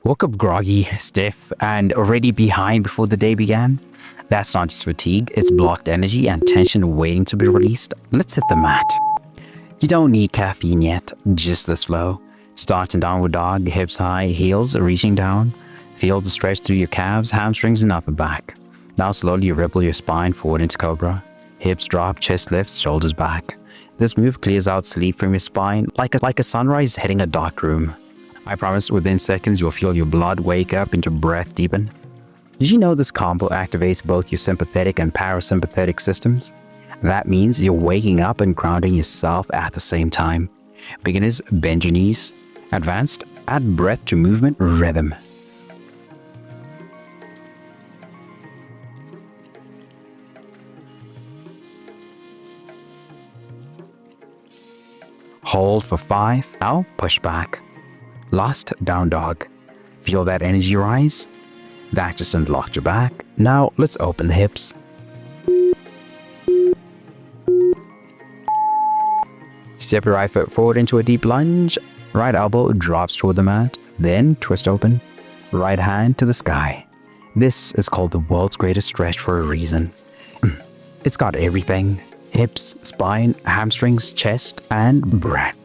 Woke up groggy, stiff, and already behind before the day began? That's not just fatigue, it's blocked energy and tension waiting to be released. Let's hit the mat. You don't need caffeine yet, just this flow. Start in downward dog, hips high, heels reaching down. Feel the stretch through your calves, hamstrings, and upper back. Now slowly ripple your spine forward into cobra. Hips drop, chest lifts, shoulders back. This move clears out sleep from your spine like a sunrise hitting a dark room. I promise within seconds you'll feel your blood wake up and your breath deepen. Did you know this combo activates both your sympathetic and parasympathetic systems? That means you're waking up and grounding yourself at the same time. Beginners, bend your knees. Advanced, add breath to movement rhythm. Hold for 5. Now push back. Last, down dog. Feel that energy rise? That just unlocked your back. Now let's open the hips. Step your right foot forward into a deep lunge. Right elbow drops toward the mat. Then twist open. Right hand to the sky. This is called the world's greatest stretch for a reason. It's got everything. Hips, spine, hamstrings, chest, and breath.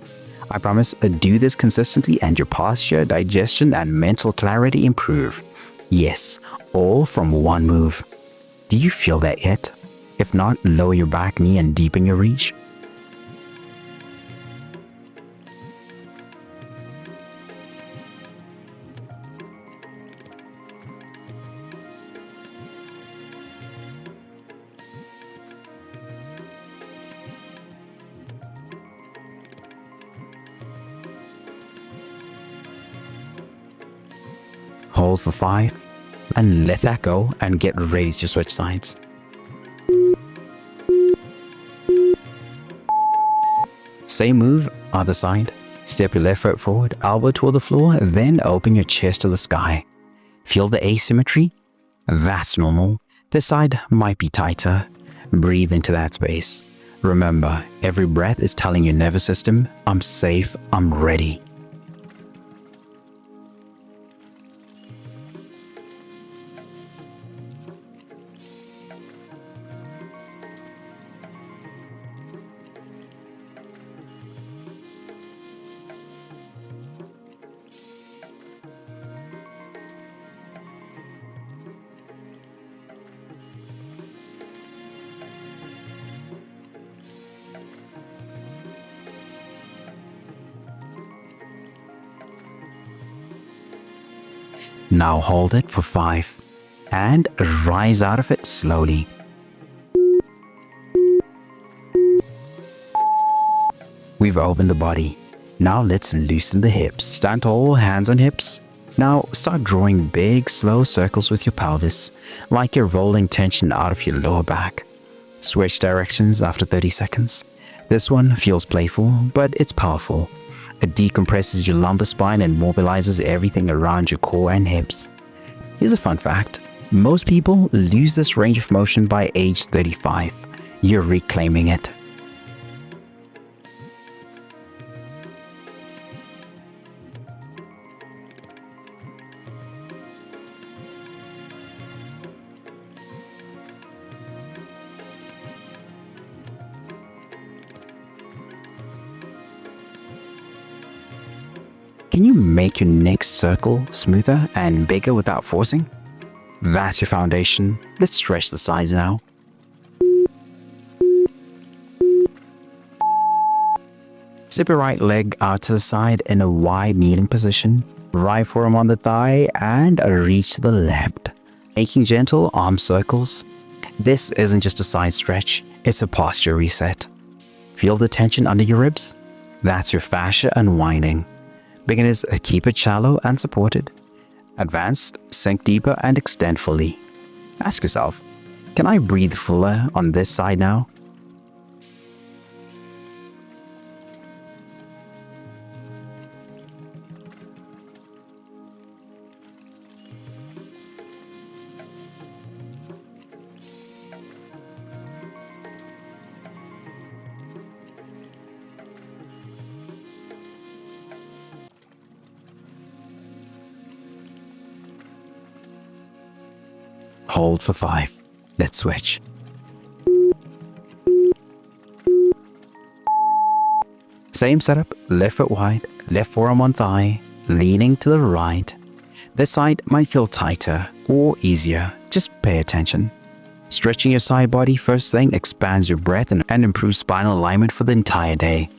I promise, do this consistently and your posture, digestion, and mental clarity improve. Yes, all from one move. Do you feel that yet? If not, lower your back knee and deepen your reach. Hold for 5 and let that go and get ready to switch sides. Same move, other side. Step your left foot forward, elbow toward the floor, then open your chest to the sky. Feel the asymmetry? That's normal. This side might be tighter. Breathe into that space. Remember, every breath is telling your nervous system, I'm safe, I'm ready. Now hold it for 5 and rise out of it slowly. We've opened the body. Now let's loosen the hips. Stand tall, hands on hips. Now start drawing big, slow circles with your pelvis, like you're rolling tension out of your lower back. Switch directions after 30 seconds. This one feels playful, but it's powerful. It decompresses your lumbar spine and mobilizes everything around your core and hips. Here's a fun fact. Most people lose this range of motion by age 35. You're reclaiming it. Can you make your next circle smoother and bigger without forcing? That's your foundation. Let's stretch the sides now. Zip your right leg out to the side in a wide kneeling position. Right forearm on the thigh and reach to the left, making gentle arm circles. This isn't just a side stretch, it's a posture reset. Feel the tension under your ribs? That's your fascia unwinding. Beginners, keep it shallow and supported. Advanced, sink deeper and extend fully. Ask yourself, can I breathe fuller on this side now? Hold for 5. Let's switch. Same setup, left foot wide, left forearm on thigh, leaning to the right. This side might feel tighter or easier, just pay attention. Stretching your side body first thing expands your breath and improves spinal alignment for the entire day.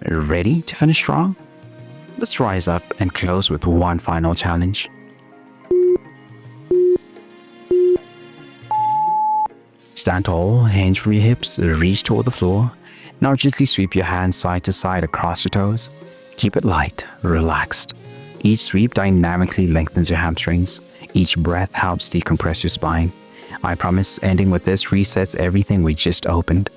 Ready to finish strong? Let's rise up and close with one final challenge. Stand tall, hinge from your hips, reach toward the floor. Now gently sweep your hands side to side across your toes. Keep it light, relaxed. Each sweep dynamically lengthens your hamstrings. Each breath helps decompress your spine. I promise ending with this resets everything we just opened.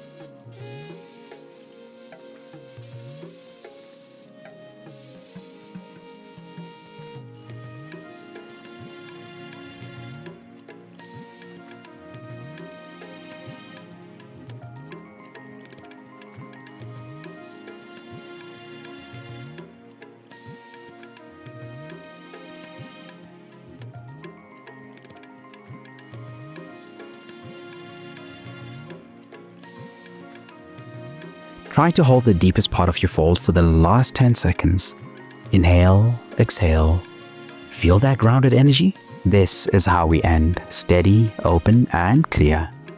Try to hold the deepest part of your fold for the last 10 seconds. Inhale, exhale. Feel that grounded energy? This is how we end, steady, open, and clear.